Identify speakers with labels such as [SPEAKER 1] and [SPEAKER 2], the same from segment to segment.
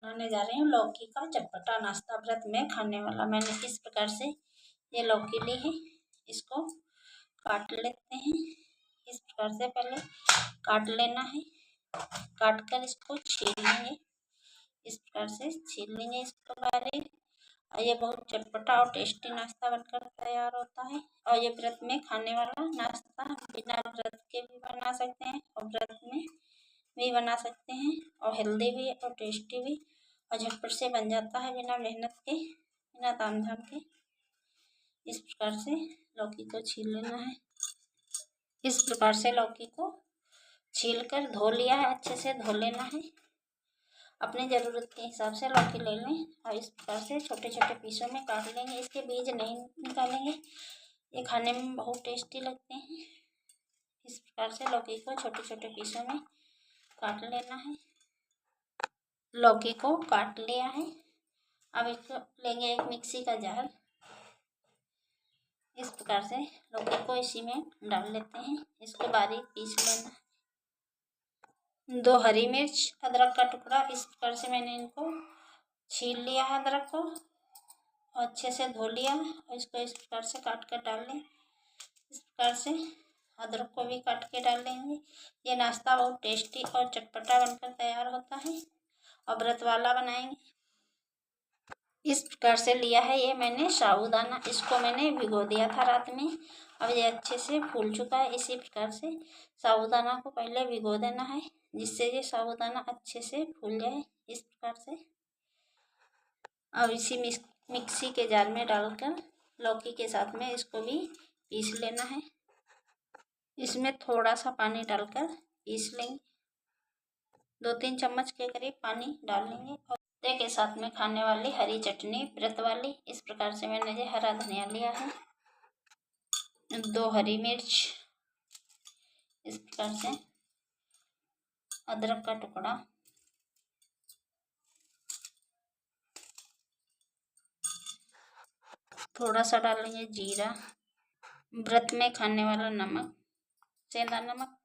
[SPEAKER 1] बनाने जा रही हूँ लौकी का चटपटा नाश्ता व्रत में खाने वाला। मैंने इस प्रकार से ये लौकी ली है, इसको काट लेते हैं। इस प्रकार से पहले काट लेना है, काट कर इसको छील लेंगे। इस प्रकार से छील लेंगे इसको बारीक। और ये बहुत चटपटा और टेस्टी नाश्ता बनकर तैयार होता है। और ये व्रत में खाने वाला नाश्ता बिना व्रत के भी बना सकते हैं और व्रत में भी बना सकते हैं, और हेल्दी भी और टेस्टी भी, और झटपट से बन जाता है बिना मेहनत के, बिना तामझाम के। इस प्रकार से लौकी को छील लेना है। इस प्रकार से लौकी को छील कर धो लिया है, अच्छे से धो लेना है। अपने ज़रूरत के हिसाब से लौकी ले लें और इस प्रकार से छोटे छोटे पीसों में काट लेंगे। इसके बीज नहीं निकालेंगे, ये खाने में बहुत टेस्टी लगते हैं। इस प्रकार से लौकी को छोटे छोटे पीसों में काट लेना है। लौकी को काट लिया है। अब इसको लेंगे एक मिक्सी का जार। इस प्रकार से लौकी को इसी में डाल लेते हैं, इसको बारीक पीस लेना। 2 हरी मिर्च, अदरक का टुकड़ा, इस प्रकार से मैंने इनको छील लिया है अदरक को और अच्छे से धो लिया और इसको इस प्रकार से काट कर डाल लें। इस प्रकार से अदरक को भी काट के डाल लेंगे। ये नाश्ता बहुत टेस्टी और चटपटा बनकर तैयार होता है और व्रत वाला बनाएंगे। इस प्रकार से लिया है ये मैंने साबूदाना, इसको मैंने भिगो दिया था रात में। अब ये अच्छे से फूल चुका है। इसी प्रकार से साबूदाना को पहले भिगो देना है, जिससे ये साबूदाना अच्छे से फूल जाए। इस प्रकार से अब इसी मिक्सी के जार में डालकर लौकी के साथ में इसको भी पीस लेना है। इसमें थोड़ा सा पानी डालकर पीस लेंगे। 2-3 चम्मच के करीब पानी डालेंगे। और के साथ में खाने वाली हरी चटनी व्रत वाली, इस प्रकार से मैंने ये हरा धनिया लिया है, 2 हरी मिर्च, इस प्रकार से अदरक का टुकड़ा, थोड़ा सा डालेंगे जीरा, व्रत में खाने वाला नमक, सेंधा नमक,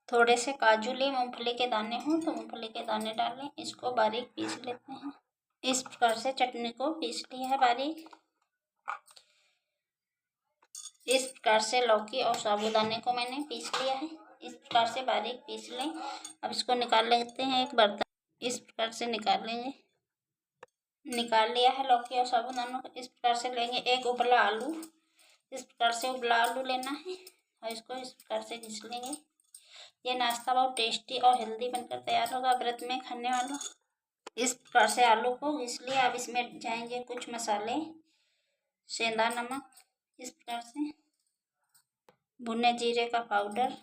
[SPEAKER 1] थोड़े से काजू लिए, मूंगफली के दाने हों तो मूंगफली के दाने डालें। इसको बारीक पीस लेते हैं। इस प्रकार से चटनी को पीस लिया है बारीक। इस प्रकार से लौकी और साबूदाने को मैंने पीस लिया है। इस प्रकार से बारीक पीस लें। अब इसको निकाल लेते हैं एक बर्तन। इस प्रकार से निकाल लेंगे। निकाल लिया है लौकी और साबूदानों को। इस प्रकार से लेंगे एक उबला आलू। इस प्रकार से उबला आलू लेना है और इसको इस प्रकार से घिस लेंगे। ये नाश्ता बहुत टेस्टी और हेल्दी बनकर तैयार होगा व्रत में खाने वाला। इस प्रकार से आलू को घिस लिया। अब इसमें जाएंगे कुछ मसाले, सेंधा नमक, इस प्रकार से भुने जीरे का पाउडर,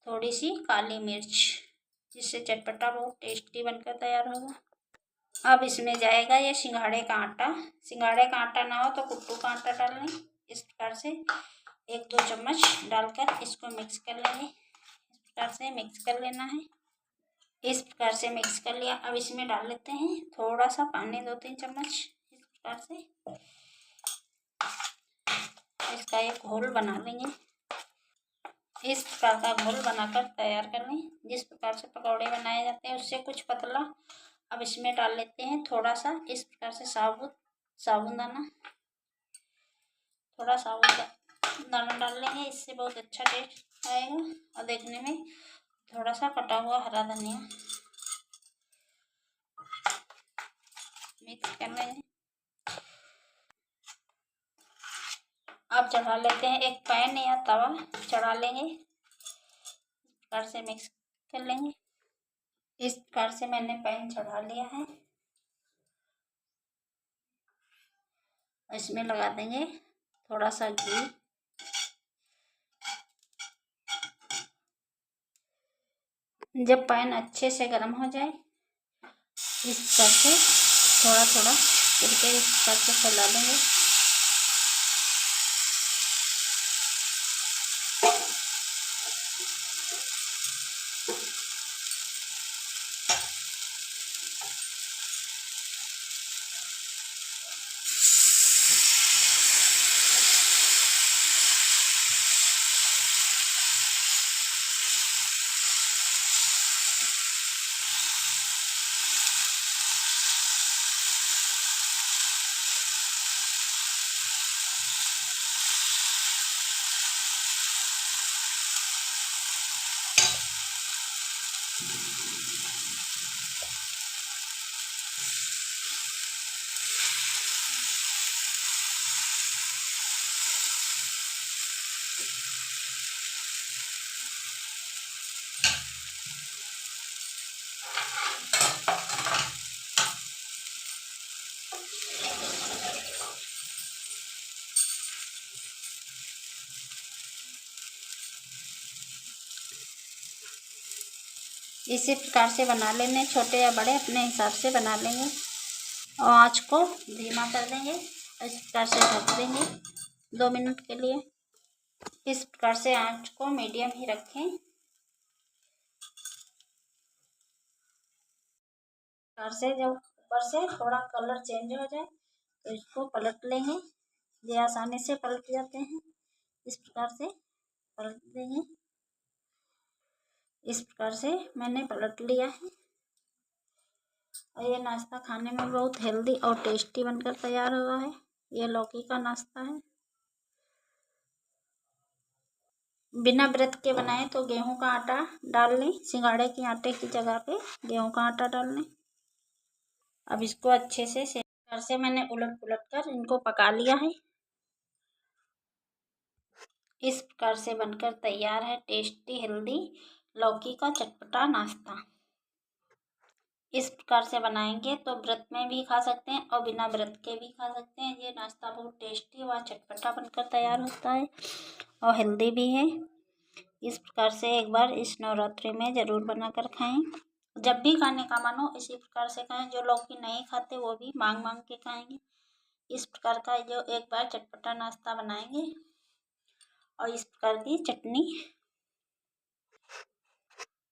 [SPEAKER 1] थोड़ी सी काली मिर्च, जिससे चटपटा बहुत टेस्टी बनकर तैयार होगा। अब इसमें जाएगा ये सिंघाड़े का आटा। सिंघाड़े का आटा ना हो तो कुट्टू का आटा डाल लें। इस प्रकार से 1-2 चम्मच डालकर इसको मिक्स कर लेंगे। इस प्रकार से मिक्स कर लेना है। इस प्रकार से मिक्स कर लिया। अब इसमें डाल लेते हैं थोड़ा सा पानी, 2-3 चम्मच। इस प्रकार से इसका एक घोल बना लेंगे। इस प्रकार का घोल बनाकर तैयार कर लें। जिस प्रकार से पकौड़े बनाए जाते हैं उससे कुछ पतला। अब इसमें डाल लेते हैं थोड़ा सा इस प्रकार से साबूदाना, थोड़ा साबूदाना डाल लेंगे। इससे बहुत अच्छा टेस्ट आएगा और देखने में थोड़ा सा कटा हुआ हरा धनिया मिक्स कर लेंगे। अब चढ़ा लेते हैं एक पैन या तवा चढ़ा लेंगे। इस प्रकार से मिक्स कर लेंगे। इस प्रकार से मैंने पैन चढ़ा लिया है। इसमें लगा देंगे थोड़ा सा घी। जब पैन अच्छे से गर्म हो जाए इस प्रकार से थोड़ा थोड़ा करके इस प्रकार से फैला देंगे। इसी प्रकार से बना लेने, छोटे या बड़े अपने हिसाब से बना लेंगे और आँच को धीमा कर देंगे। इस प्रकार से ढक देंगे 2 मिनट के लिए। इस प्रकार से आँच को मीडियम ही रखें। प्रकार से जब ऊपर से थोड़ा कलर चेंज हो जाए तो इसको पलट लेंगे। ये आसानी से पलट जाते हैं। इस प्रकार से पलट देंगे। इस प्रकार से मैंने पलट लिया है और ये नाश्ता खाने में बहुत हेल्दी और टेस्टी बनकर तैयार हुआ है। ये लौकी का नाश्ता है। बिना व्रत के बनाए तो गेहूं का आटा डाल लें। सिंघाड़े के आटे की जगह पे गेहूं का आटा डाल लें। अब इसको अच्छे से मैंने उलट पुलट कर इनको पका लिया है। इस प्रकार से बनकर तैयार है टेस्टी हेल्दी लौकी का चटपटा नाश्ता। इस प्रकार से बनाएंगे तो व्रत में भी खा सकते हैं और बिना व्रत के भी खा सकते हैं। ये नाश्ता बहुत टेस्टी व चटपटा बनकर तैयार होता है और हेल्दी भी है। इस प्रकार से एक बार इस नवरात्रि में ज़रूर बनाकर खाएं। जब भी खाने का मन हो इसी प्रकार से खाएं। जो लौकी नहीं खाते वो भी मांग मांग के खाएंगे। इस प्रकार का जो एक बार चटपटा नाश्ता बनाएंगे और इस प्रकार की चटनी,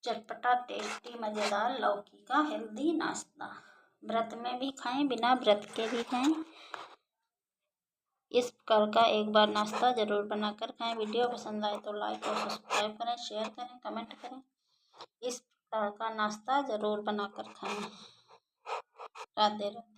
[SPEAKER 1] चटपटा टेस्टी मज़ेदार लौकी का हेल्दी नाश्ता व्रत में भी खाएं, बिना व्रत के भी खाएं। इस प्रकार का एक बार नाश्ता ज़रूर बनाकर खाएं। वीडियो पसंद आए तो लाइक और सब्सक्राइब करें, शेयर करें, कमेंट करें। इस प्रकार का नाश्ता ज़रूर बनाकर खाएं। राधे राधे।